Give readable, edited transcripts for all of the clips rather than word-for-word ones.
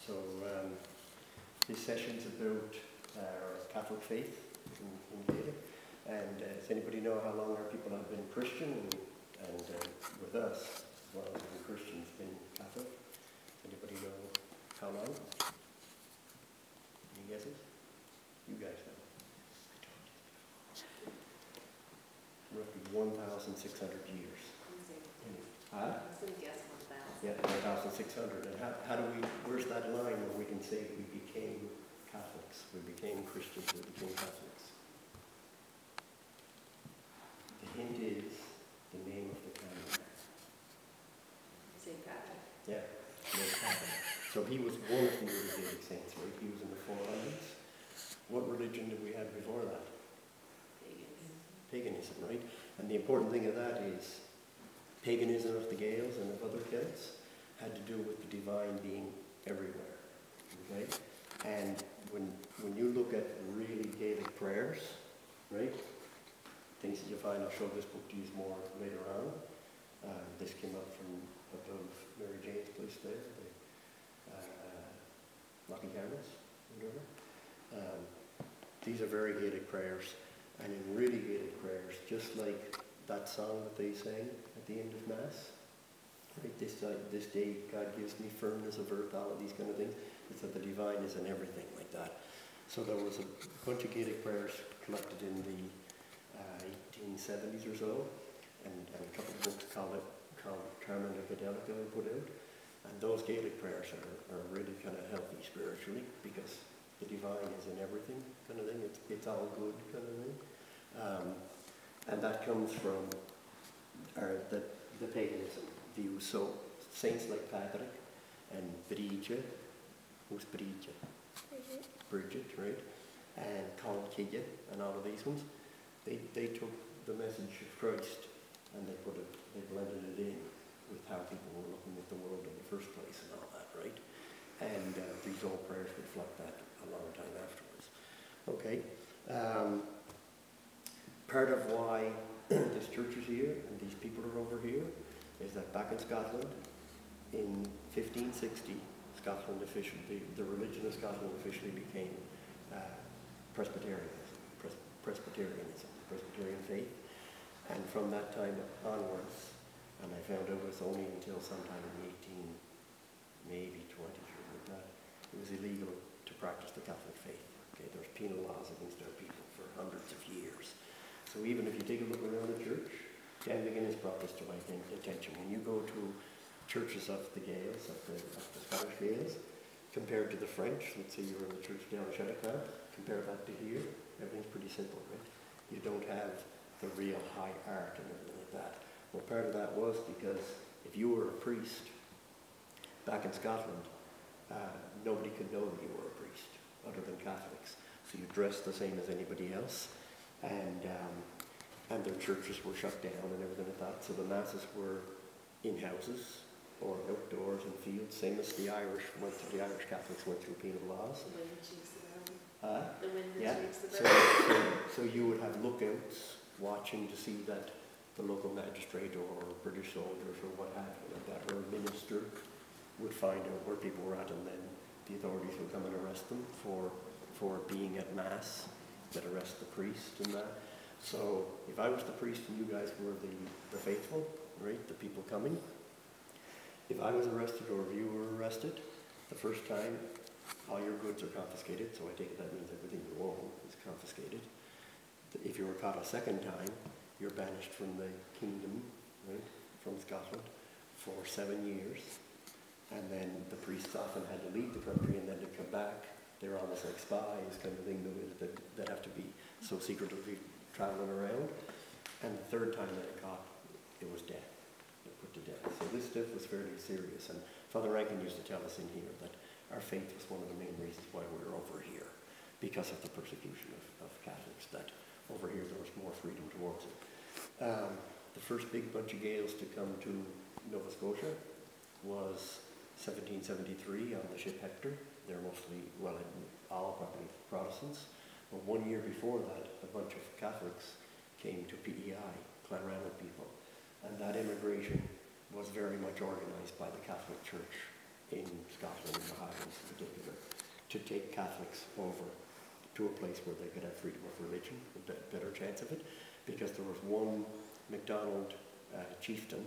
So this session's about our Catholic faith in Gaelic. And does anybody know how long our people have been Christian? And with us, as well as being Christians, been Catholic? Anybody know how long? Any guesses? You guys know. Roughly 1,600 years. Huh? Yeah, 1,600. And how do we, where's that line where we can say we became Catholics, we became Christians, we became Catholics? The hint is the name of the candidate. St. Patrick. Yeah, St. Patrick. So he was one of the early Gaelic saints, right? He was in the 400s. What religion did we have before that? Paganism, right? And the important thing of that is paganism of the Gaels and of other Celts had to do with the divine being everywhere, okay? And when you look at really Gaelic prayers, right? Things that you find, I'll show this book to you more later on. This came up from above Mary Jane's place there, the Lochran, whatever. These are very Gaelic prayers. And in really Gaelic prayers, just like that song that they sang at the end of Mass, right? This day God gives me firmness of earth, all of these kind of things. It's that the divine is in everything like that. So there was a bunch of Gaelic prayers collected in the 1870s or so, and a couple of books called Carmen de Gadelica were put out. And those Gaelic prayers are really kind of healthy spiritually, because the divine is in everything kind of thing. It's all good kind of thing. And that comes from the paganism view. So saints like Patrick and Bridget, who's Bridget? Bridget, right? And Colin Kidja and all of these ones, they took the message of Christ and they blended it in with how people were looking at the world in the first place and all that, right? And these old prayers reflect that a long time afterwards. Okay. Part of why this church is here and these people are over here is that back in Scotland, in 1560, Scotland officially, the religion of Scotland officially became Presbyterianism, Presbyterian faith. And from that time onwards, and I found out it was only until sometime in the maybe 20s or like that, it was illegal to practice the Catholic faith. Okay, there's penal laws against our people for hundreds of years. So even if you take a look around the church, Dan McGuinness brought this to my attention. When you go to churches of the Gaels, of the Scottish Gaels, compared to the French, let's say you're in the church down in Lochran, compare that to here, everything's pretty simple, right? You don't have the real high art and everything like that. Well, part of that was because if you were a priest back in Scotland, nobody could know that you were a priest other than Catholics. So you dressed the same as anybody else, and their churches were shut down and everything like that. So the masses were in houses or outdoors in fields, same as the Irish Catholics went through penal laws. The wind shakes the ground. The wind yeah. shakes the ground. So you would have lookouts watching to see that the local magistrate or British soldiers or what have you, like that, or a minister would find out where people were at, and then the authorities would come and arrest them for being at Mass, that arrest the priest and that. So if I was the priest and you guys were the faithful, right, the people coming, if I was arrested or if you were arrested, the first time, all your goods are confiscated, so I take it that means everything you own is confiscated. If you were caught a second time, you're banished from the kingdom, right, from Scotland, for 7 years. And then the priests often had to leave the country and then to come back. They're almost like spies kind of thing that have to be so secretively traveling around. And the third time that it caught, it was death. It put to death. So this stuff was fairly serious. And Father Rankin used to tell us in here that our faith was one of the main reasons why we were over here, because of the persecution of Catholics, that over here there was more freedom towards it. The first big bunch of Gaels to come to Nova Scotia was 1773 on the ship Hector. They're mostly, well, all probably Protestants. But 1 year before that, a bunch of Catholics came to PEI, Clanranald people. And that immigration was very much organized by the Catholic Church in Scotland and the Highlands, the to take Catholics over to a place where they could have freedom of religion, a better chance of it, because there was one MacDonald chieftain,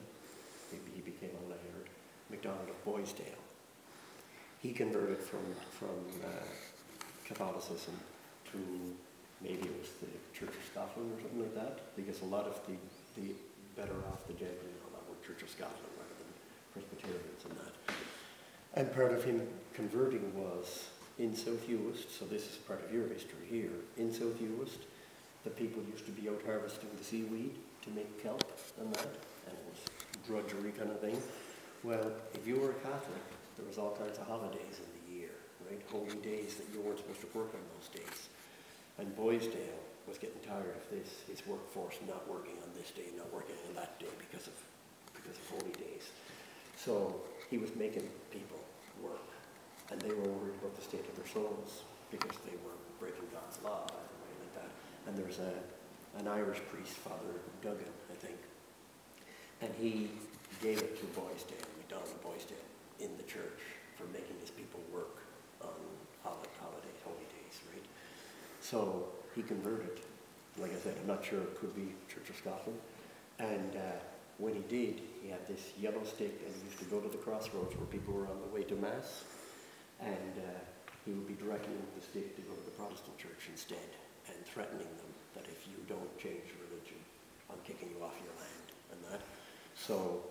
he became a laird, MacDonald of Boysdale. He converted from Catholicism to, maybe it was the Church of Scotland or something like that, because a lot of the better off the gentry and all that were Church of Scotland rather than Presbyterians and that. And part of him converting was in South Uist, so this is part of your history here. In South Uist, the people used to be out harvesting the seaweed to make kelp and that, and it was drudgery kind of thing. Well, if you were a Catholic, there was all kinds of holidays in the year, right? Holy days that you weren't supposed to work on those days. And Boysdale was getting tired of this, his workforce not working on this day, not working on that day because of holy days. So he was making people work, and they were worried about the state of their souls because they were breaking God's law, by the way, like that. And there was an Irish priest, Father Duggan, I think, and he gave it to Boysdale, MacDonald of Boysdale, in the church for making his people work on holidays, holy days, right? So he converted. Like I said, I'm not sure, it could be Church of Scotland. And when he did, he had this yellow stick, and he used to go to the crossroads where people were on the way to Mass, and he would be directing them with the stick to go to the Protestant church instead, and threatening them that if you don't change religion, I'm kicking you off your land, and that. So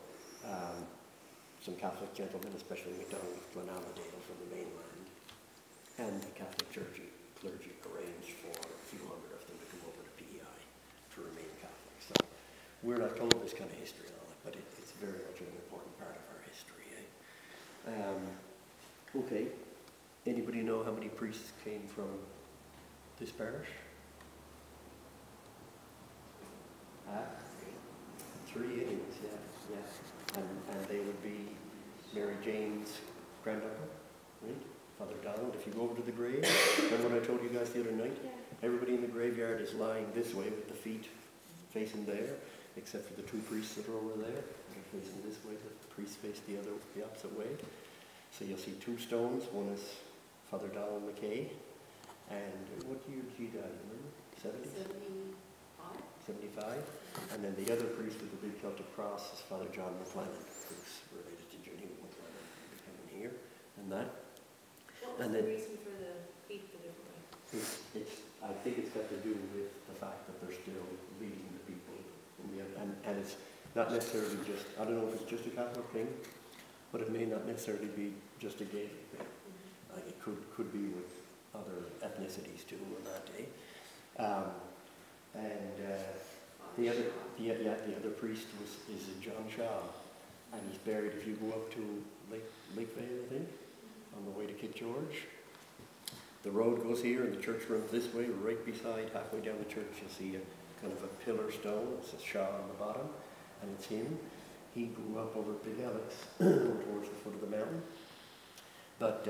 some Catholic gentlemen, especially MacDonald of Glendale from the mainland, and the Catholic clergy arranged for a few hundred of them to come over to PEI to remain Catholic. So we're not told this kind of history and all that, but it's very much an important part of our history. Okay, anybody know how many priests came from this parish? 3 anyways, yeah. And they would be Mary Jane's granduncle, right? Father Donald. If you go over to the grave, remember what I told you guys the other night? Yeah. Everybody in the graveyard is lying this way with the feet facing there, except for the 2 priests that are over there. They're facing this way, the priests face the opposite way. So you'll see 2 stones. One is Father Donald McKay. And what year did he die, remember? 70? 75. And then the other priest with the big Celtic cross is Father John McLennan, who's related to Geneva McLennan, coming here, and that. What was the reason for the feet the different way? I think it's got to do with the fact that they're still leading the people. And it's not necessarily just, I don't know if it's just a Catholic thing, but it may not necessarily be just a Gaelic thing. Like it could be with other ethnicities too on that day. The other priest is John Shaw, and he's buried, if you go up to Lakevale, I think, on the way to Kit George. The road goes here, and the church runs this way. Right beside, halfway down the church, you'll see a kind of a pillar stone. It says Shaw on the bottom, and it's him. He grew up over at Big Alex, towards the foot of the mountain. But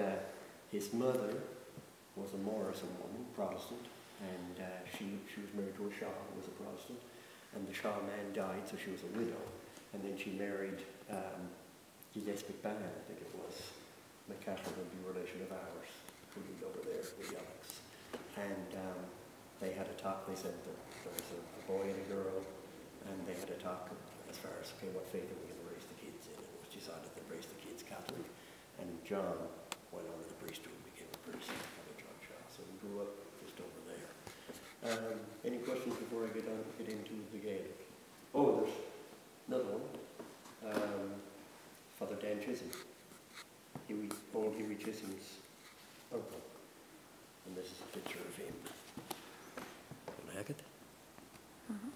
his mother was a Morrison woman, Protestant, and she was married to a Shaw, who was a Protestant. And the Shaw man died, so she was a widow. And then she married Gilles McBann, I think it was. McCaffrey would be a relation of ours, who lived over there with Alex. And they had a talk. They said that there was a boy and a girl, and they had a talk as far as, okay, what faith are we going to raise the kids in? And it was decided to raise the kids Catholic. And John went on to the priesthood and became a priest, Father John Shaw. So he grew up just over there. Any questions before I get into the Gaelic? Oh, there's another one. Father Dan Chisholm. Old Huey Chisholm's uncle. And this is a picture of him. Can I have it?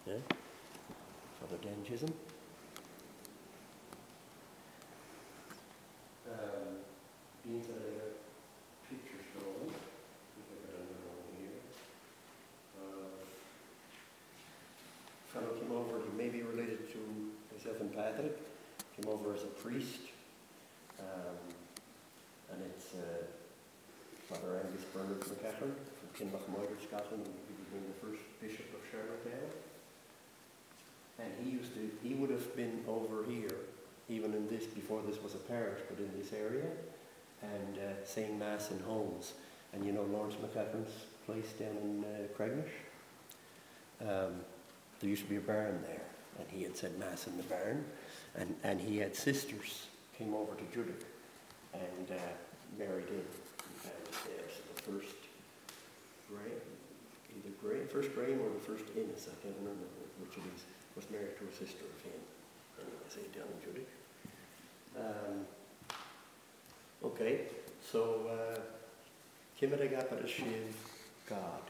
Yeah? Father Dan Chisholm. Being that I have picture shown, if I got another one here. Fellow came over, he may be related to myself and Patrick, came over as a priest, and it's Father Angus Bernard McCaffrey from Kinlochmoidre, Scotland. He became the first bishop of Charlottetown. And he would have been over here, even in this, before this was a parish, but in this area, and saying Mass in homes. And you know Lawrence McCaffrey's place down in Craignish? There used to be a barn there, and he had said Mass in the barn, and he had sisters came over to Judic and married in. And there's the first Graham, either Graham, first Graham or the first Innes, I can't remember which it is, was married to a sister of him. Anyway, say down in Judic. Okay, so Kimmeragappa Shiv, God.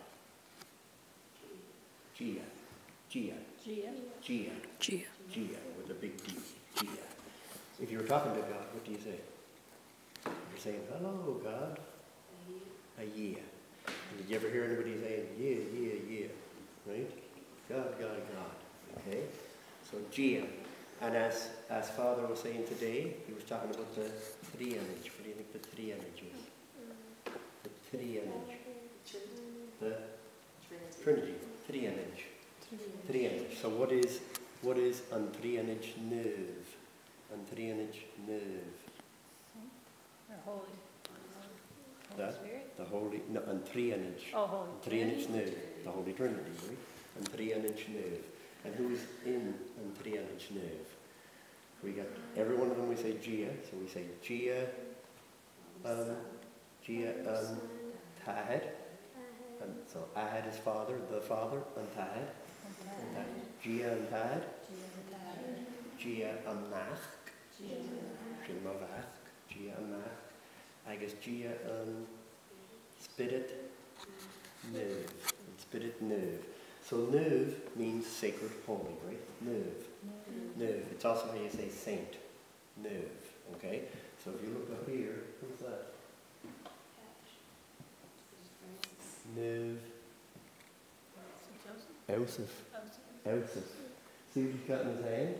Gia. Gia, with a big D. Gia. If you're talking to God, what do you say? You're saying, hello, God. Ayeh. Did you ever hear anybody saying, yeah, right? God. Okay? So, Gia. And as Father was saying today, he was talking about the three-image. What do you think the three-image is? The three-image. The Trinity. Three-image. So what is an three-image neuve? An three-image neuve. The Holy. The Holy, no, an three-image. Oh, Holy. Three-image neuve. The Holy Trinity, right? An three-image neuve. And who is in an three-image neuve? We got every one of them. We say Gia, so we say Gia, Tahad, and so Ahad is Father, the Father, and Tahad, Gia and Tahad, Gia and Mach, Shimavach, Gia and Mach, I guess Gia and Spirit Neuve. So Neuve means sacred, holy, right? Neuve. It's also how you say saint. Neuve. Okay? So if you look up here, who's that? Neuve. Joseph. See what he's got in his hand?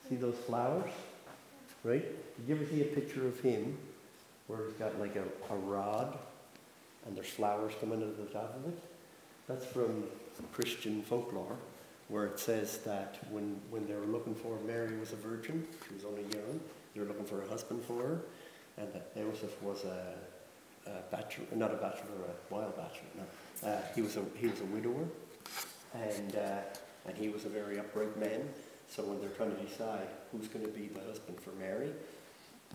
See those flowers? Right? Did you ever see a picture of him where he's got like a rod and there's flowers coming out of the top of it? That's from Christian folklore, where it says that when they were looking for Mary was a virgin, she was only young, they were looking for a husband for her, and that Joseph was a bachelor, not a bachelor, a wild bachelor. No, he was a widower, and he was a very upright man. So when they're trying to decide who's going to be the husband for Mary,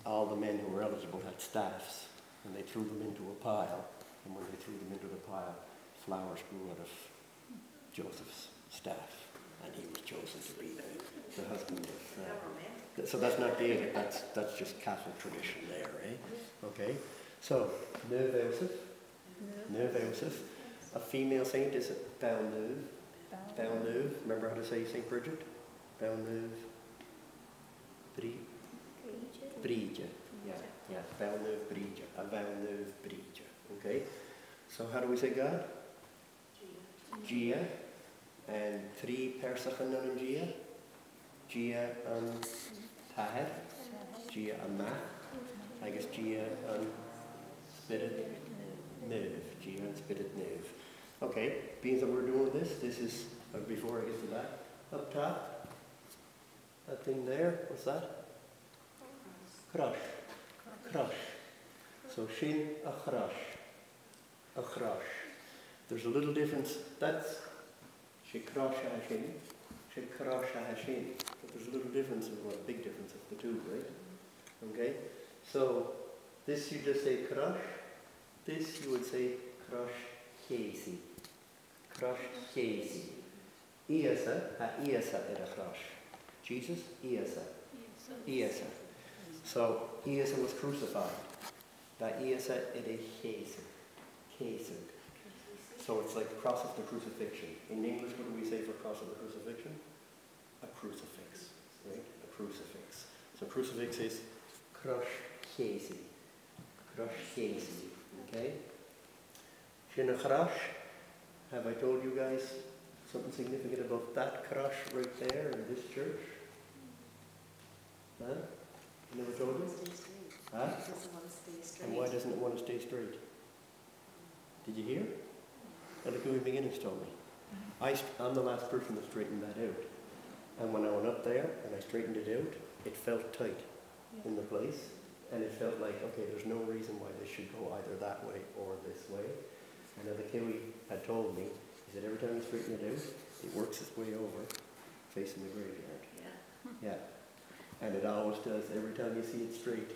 all the men who were eligible had staffs, and they threw them into a pile. And when they threw them into the pile, flowers grew out of Joseph's staff, and he was chosen to be the husband of. So that's not Gaelic. That's just Catholic tradition there, eh? Okay. So Neuve Joseph. A female saint is Balneuve. Remember how to say Saint Bridget? Balneuve. Brige. Yeah. Balneuve Brige. A Balneuve Brige. Okay. So how do we say God? Gia. And three Persachan and Gia. Gia and Tahad. Gia and Mach. I guess Gia and Spirit Neuve. Gia and Spirit Neuve. Okay, being that we're doing this is, before I get to that, up top, that thing there, what's that? Crush. So Shin a crush. There's a little difference. That's Shikrosh Hashin. But there's a little difference, a big difference of the two, right? Okay? So this you just say crush. This you would say crush Casey. Iasa era crush. Jesus, Iasa. So Iasa was crucified. That Iasa era Casey. So it's like cross of the crucifixion. In English, what do we say for cross of the crucifixion? A crucifix, right? A crucifix. So crucifix is crush Casey. Okay? Shinna crush. Have I told you guys something significant about that crush right there in this church? Huh? Never told you? Huh? And why doesn't it want to stay straight? Did you hear? And look who McGinnis told me. I'm the last person that straightened that out. And when I went up there and I straightened it out, it felt tight in the place. And it felt like, okay, there's no reason why this should go either that way or this way. And then the Kiwi had told me, he said, every time you straighten it out, it works its way over, facing the graveyard. Yeah. Yeah. And it always does. Every time you see it straight,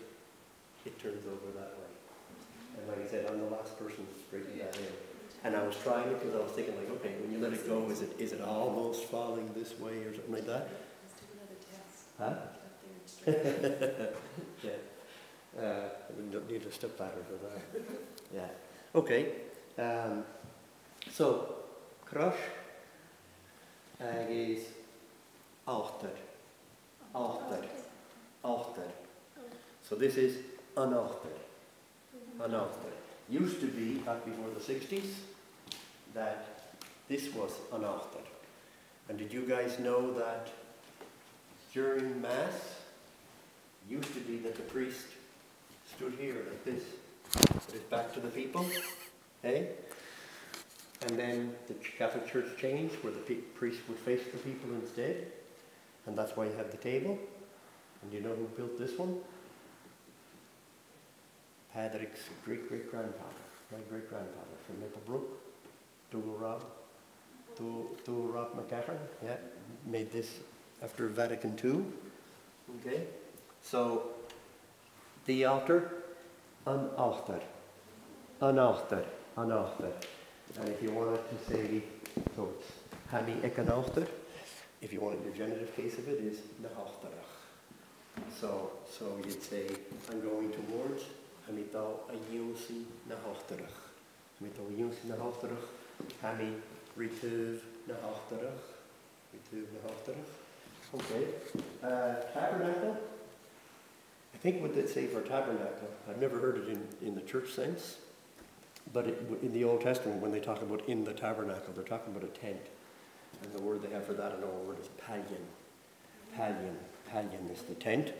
it turns over that way. And like I said, I'm the last person to straighten that in. And I was trying it because I was thinking like, okay, when you let it go, is it almost falling this way or something like that? Let's do another test. Huh? Get up there and straighten. Yeah. We don't need a step ladder for that. Yeah. Okay. So, crush is altar. So this is an altar. An altar. Used to be, back before the 60s, that this was an altar. And did you guys know that during Mass, used to be that the priest stood here like this, with his back to the people, eh? And then the Catholic Church changed, where the priest would face the people instead, and that's why you have the table. And do you know who built this one? Patrick's great-great-grandfather, my great-grandfather from Maplebrook, Dúil Rob McCaffrey, yeah, made this after Vatican II. Okay, so the altar, an altar, an altar, an altar. And if you wanted to say, so it's Hami ek an altar, if you wanted the genitive case of it is na altarach. So you'd say, I'm going towards Hami tau a yusi na altarach. Hami tau a yusi na altarach, Hami retuv na altarach, retuv na altarach. Okay. Tabernacle. I think what they'd say for tabernacle, I've never heard it in the church sense, but in the Old Testament, when they talk about in the tabernacle, they're talking about a tent. And the word they have for that in our word is pallion. Pallion is the tent.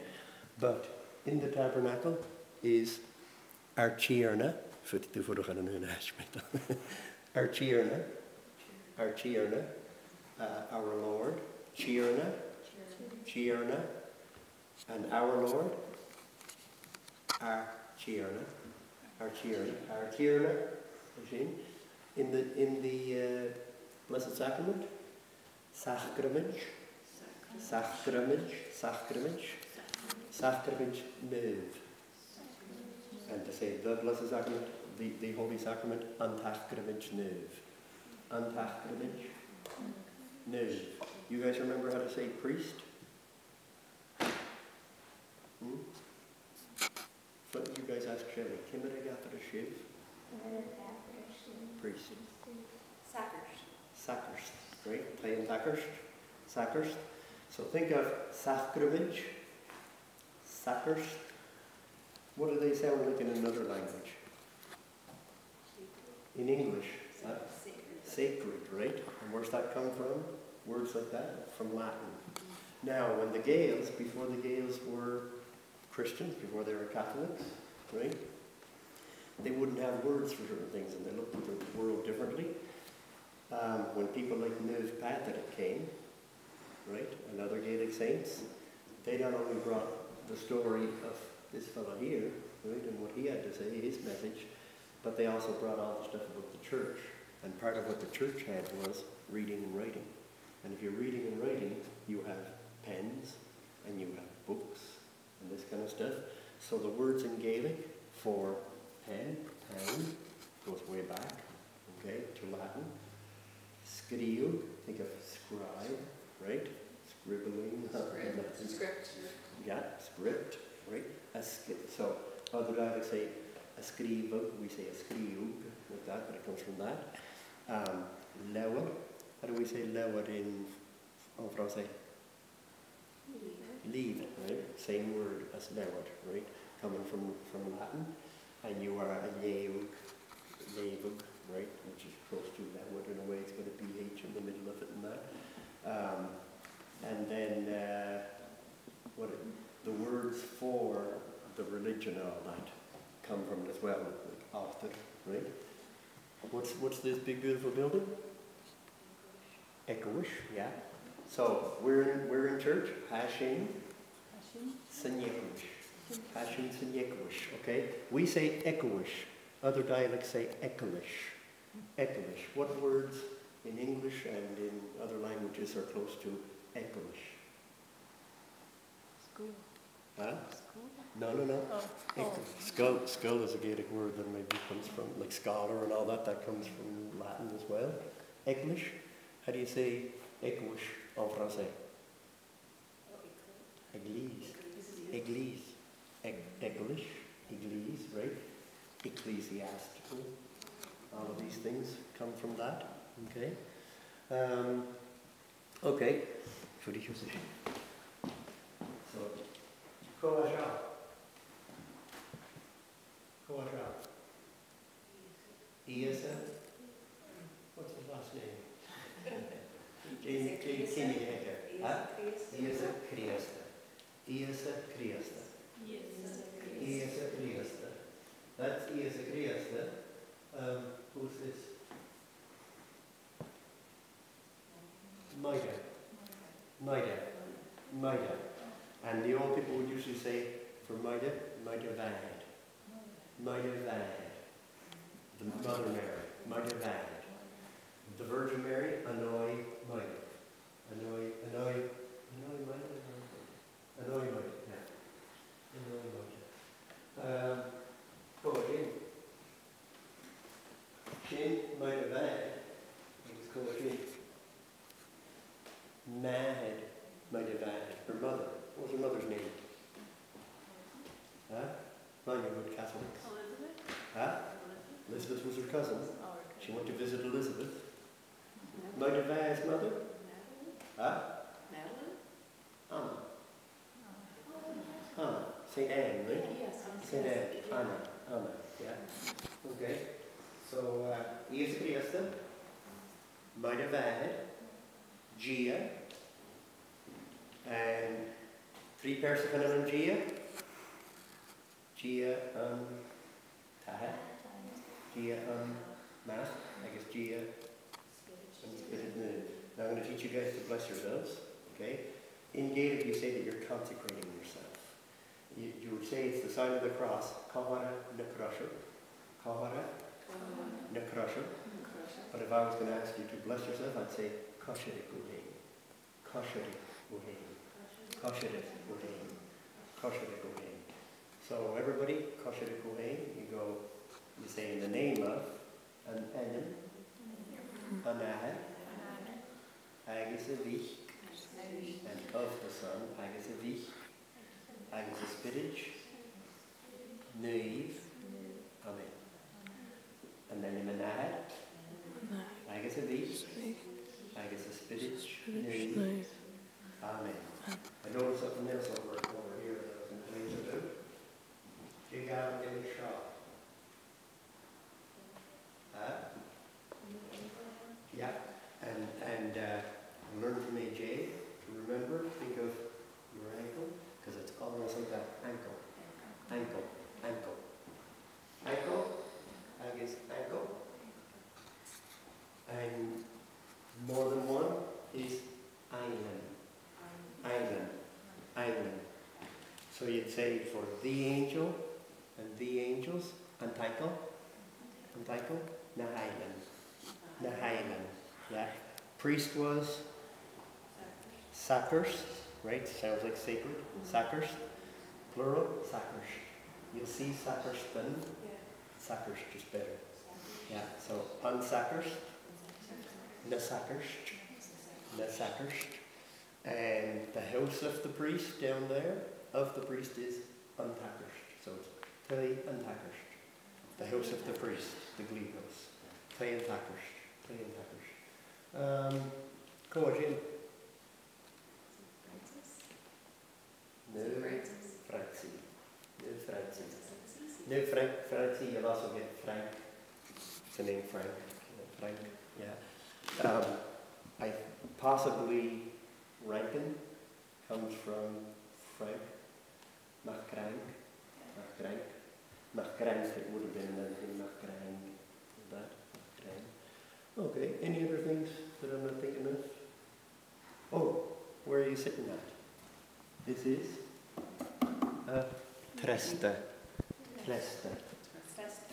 But in the tabernacle is Archierna, Archierna, our Lord, Chierna, and our Lord, Archierna, in the Blessed Sacrament, Sacrament Neuve. And to say the Blessed Sacrament, the Holy Sacrament, Antacrament Neuve. You guys remember how to say priest? But you guys ask Shelley, Kimera Gaffer Shiv? Priest. Sackers, right? Playing sackers. So think of sacrament, sackers. What do they sound like in another language? In English? Sacred, right? And where's that come from? Words like that? From Latin. Now, when the Gaels, before the Gaels were Christians, before they were Catholics, right? They wouldn't have words for certain things, and they looked at the world differently. When people like Neuve Patrick came, right, and other Gaelic saints, they not only brought the story of this fellow here, right, and what he had to say, his message, but they also brought all the stuff about the church. And part of what the church had was reading and writing. And if you're reading and writing, you have pens, and you have books, and this kind of stuff. So the words in Gaelic for pen, goes way back, okay, to Latin. Scriu, think of scribe, right? Scribbling. Script. Yeah, script, right? So other dialects say a scribe, we say a scriug, like that, but it comes from that. Lewer, how do we say lewer in Francais? Leave, right? Same word as lewer, right? Coming from Latin. And you are a leug, right? Which is close to lewer in a way. It's got a PH in the middle of it and that. And then the words for the religion and all that come from it as well, like altar, right? What's this big beautiful building? Echoish, yeah. So we're in church, Hashin Sanyekoish. Passions and Yekowish, okay? We say Ekowish. Other dialects say Ekelish. Ekelish. What words in English and in other languages are close to Ekelish? School. Huh? School? No. Oh. Skull is a Gaelic word that maybe comes from, like scholar and all that, that comes from Latin as well. Ekelish. How do you say Ekowish en français? Église. Église. Ekelish. Église, right? Ecclesiastical. All of these things come from that. Okay. Okay. So, Coaja. Iasa. What's his last name? Iasa Kriasta. That's Iasa Kriasta. Who's this? Maida. And the old people would usually say for Maida Vahid. The Mother Mary, Maida Vahid. The Virgin Mary, Anoi Maida. Anoi Maida. Shin Maida Vahid. Let's go Shin. Mahid Maida Vahid. Her mother. What was her mother's name? Huh? Mine are good Catholics. Elizabeth? Huh? Elizabeth was her cousin. Oh, okay. She went to visit Elizabeth. Maida Vahid's mother? Huh? Madeline? Anna. St. Anne, right? Yes. St. Anne. Anna. Yeah. Okay. So, Iasa Kriasta, Maida Vahid, Gia, and three person on Gia. Gia Taha. Gia Mass. I guess Gia and Spirit. Now I'm going to teach you guys to bless yourselves. Okay? In Gaelic, you say that you're consecrating yourself. You would say it's the sign of the cross. Kahara Nakrasha. Kahara Nakrasha. But if I was going to ask you to bless yourself, I'd say Kosherik Uhain. Kosherik Uhain. Kosherik Uhain. Kosherik Uhain. So everybody, Kosherik Uhain, you say in the name of an Enem, Anahad, Agus a Vich, and of the Son, Agus a Vich, Agus a Spirit, Naive, Amen. And then in Anahad, Agus a Vich, Agus a Spirit, Naive, Amen. I noticed something else over here that I was going to tell you about. You got to get a shot. Yeah, and learn from AJ to remember, think of your ankle, because it's almost like that ankle, I guess ankle, and more than one is island. So you'd say for the angel and the angels, Antaiko, Nahailan. Yeah. Priest was Sakers, right? Sounds like sacred. Sakers. Plural, Sakers. You'll see Sakerspan. Sakers just better. Yeah. So unsakers, Nasakers. And the house of the priest down there, of the priest is Untakers. So it's Tei Untakers. The house of the priest, the Glee house. Tei Untakers. Go on, Jim. No, Francie. You'll also get Frank. It's the name Frank. Frank, yeah. I possibly Rankin comes from Frank. Machkrank, it would have been another thing, Machkrank. That. Okay, any other things that I'm not thinking of? Oh, where are you sitting at? This is Treste. Treste.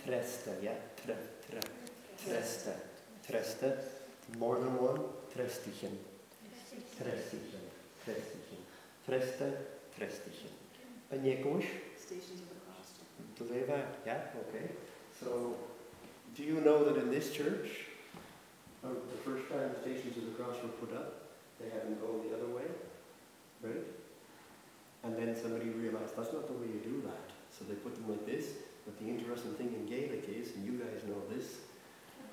Treste, yeah. Treste. Treste. More than one. Trestichen. Trestichen. Trestichen. Treste. Trestichen. And Jekosh? Stations of the Cross. To Leva, yeah, okay. So, do you know that in this church, the first time the Stations of the Cross were put up, they had them go the other way, right? And then somebody realized that's not the way you do that. So they put them like this. But the interesting thing in Gaelic is, and you guys know this,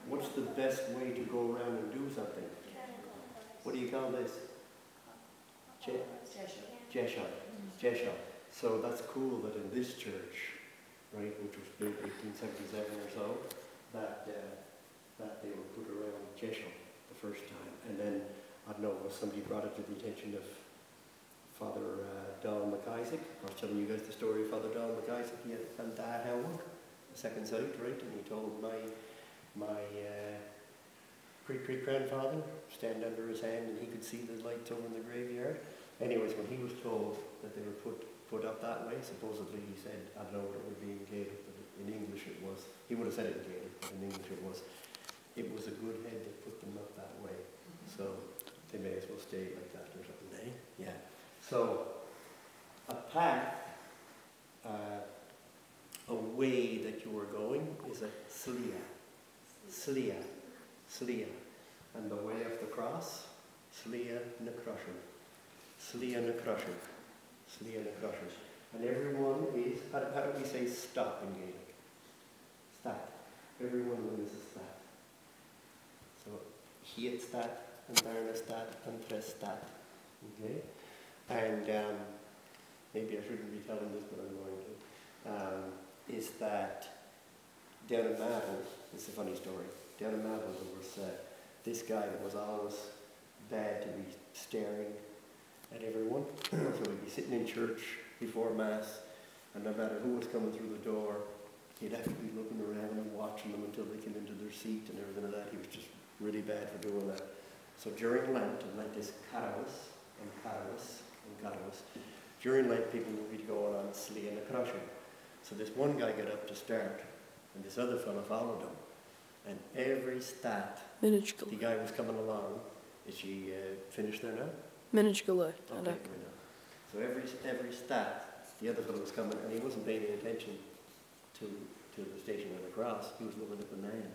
what's the best way to go around and do something? What do you call this? Jesha. So that's cool that in this church, right, which was built 1877 or so, that they were put around Jesha the first time. And then, I don't know, somebody brought it to the attention of Father Donald McIsaac. I was telling you guys the story of Father Donald McIsaac. He had h-Albann, the second sight, right? And he told my great-great-grandfather stand under his hand and he could see the lights over in the graveyard. Anyways, when he was told that they were put up that way, supposedly he said, I don't know what it would be in Gaelic, but in English it was, he would have said it in Gaelic, but in English it was a good head that put them up that way. So they may as well stay like that or something, eh? Yeah. So a path, a way that you are going is a slia. And the way of the cross, slia na crusher. And everyone is, how do we say stop in Gaelic? Stat. Everyone is a stat. So, hiet stat, and darna stat, and tres stat. Okay? And maybe I shouldn't be telling this, but I'm going to. Is that down in Mahon, it's a funny story. Down in Mahon there was this guy that was always bad to be staring at everyone. So he'd be sitting in church before Mass, and no matter who was coming through the door, he'd have to be looking around and watching them until they came into their seat and everything like that. He was just really bad for doing that. So during Lent, and Lent is Caras, during Lent people would be going on Slia na Crusher. So this one guy got up to start, and this other fellow followed him. And every stat, the guy was coming along. Is she finished there now? Minuscule. Okay, we know. So every stat, the other fellow was coming, and he wasn't paying any attention to the Station of the Cross. He was looking at the man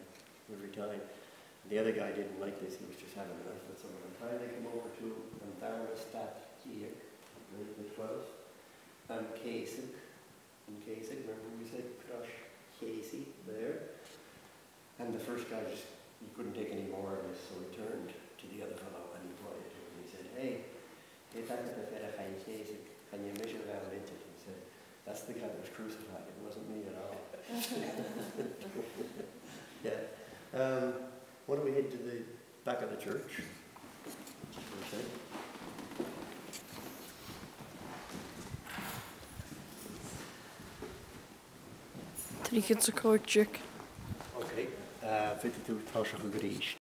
every time. And the other guy didn't like this. He was just having enough of it. So by the time they came over to and down the stat here, the 12, and Kasich, remember we said crush Casey there? And the first guy he couldn't take any more of this, so he turned to the other fellow and he pointed to him and he said, hey, can you measure out into it? He said, that's the guy that was crucified, it wasn't me at all. Yeah. Why don't we head to the back of the church? Okay. Three kids are coach chick. Okay. 52 Tasha Gríist.